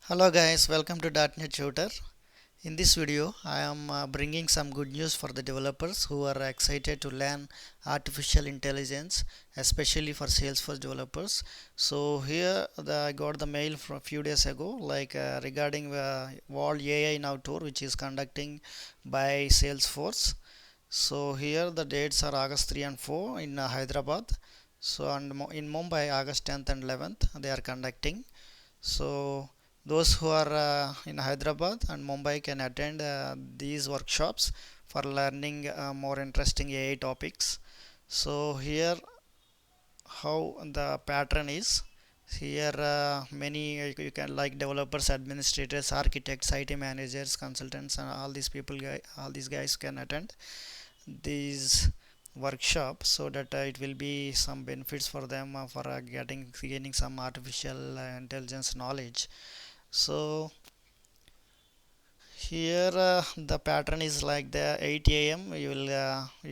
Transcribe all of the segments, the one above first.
Hello guys, welcome to Dotnet Tutor. In this video, I am bringing some good news for the developers who are excited to learn artificial intelligence, especially for Salesforce developers. So here I got the mail from a few days ago, regarding the World AI Now Tour, which is conducting by Salesforce. So here the dates are August 3 and 4 in Hyderabad. So and in Mumbai, August 10th and 11th, they are conducting. So those who are in Hyderabad and Mumbai can attend these workshops for learning more interesting AI topics. So here how the pattern is. Here many you can like developers, administrators, architects, IT managers, consultants, and all these all these guys can attend these workshops so that it will be some benefits for them for gaining some artificial intelligence knowledge. So here the pattern is like the 8 a.m. You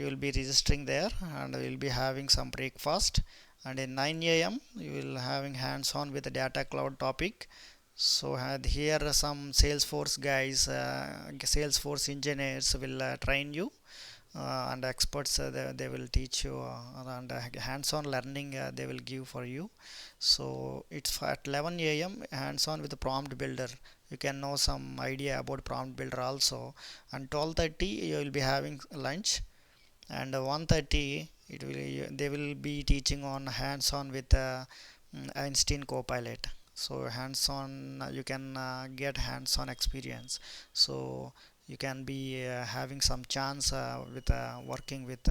will be registering there and will be having some breakfast, and in 9 a.m. you will having hands-on with the data cloud topic. So here some Salesforce guys, Salesforce engineers will train you, and experts they will teach you, and hands-on learning they will give for you. So it's at 11 a.m. hands-on with the prompt builder. You can know some idea about prompt builder also. And 12:30 you will be having lunch, and 1:30 they will be teaching on hands-on with Einstein Copilot. So hands-on, you can get hands-on experience. So you can be having some chance with working with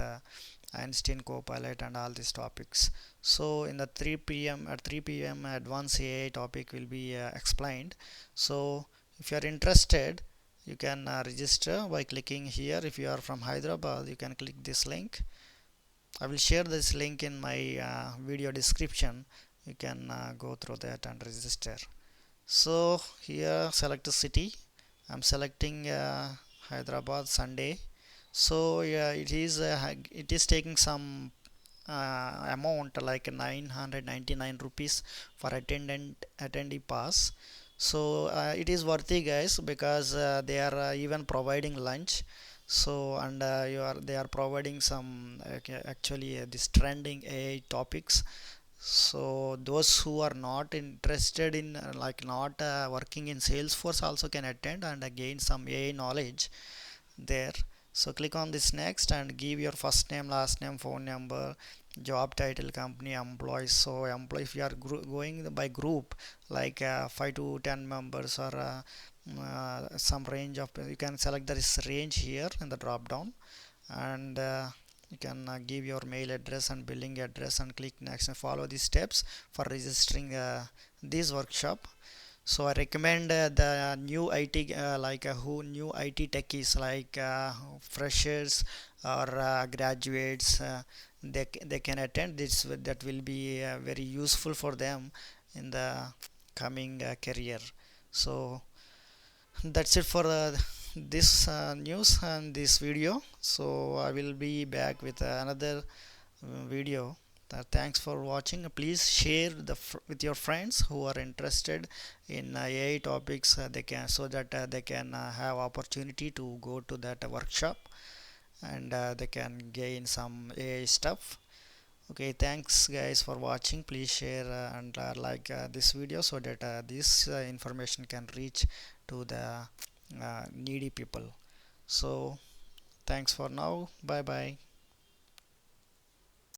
Einstein Copilot and all these topics. So in the 3 p.m. at 3 p.m. advanced AI topic will be explained. So if you are interested, you can register by clicking here. If you are from Hyderabad, you can click this link. I will share this link in my video description. You can go through that and register. So here select the city. I'm selecting Hyderabad Sunday. So yeah, it is taking some amount like 999 rupees for attendee pass. So it is worthy guys, because they are even providing lunch. So and they are providing some actually this trending AI topics. So those who are not interested in not working in Salesforce also can attend and gain some AI knowledge there. So click on this next and give your first name, last name, phone number, job title, company, employees. So employee, if you are going by group, 5 to 10 members, or some range of, you can select this range here in the drop down, and you can give your mail address and billing address and click next and follow these steps for registering this workshop. So I recommend the new IT who new IT techies freshers or graduates, they can attend this. That will be very useful for them in the coming career. So that's it for this news and this video. So I will be back with another video. Thanks for watching. Please share with your friends who are interested in AI topics. They can, so that they can have opportunity to go to that workshop, and they can gain some AI stuff. Okay, thanks guys for watching. Please share and like this video so that this information can reach to the needy people. So thanks for now. Bye bye.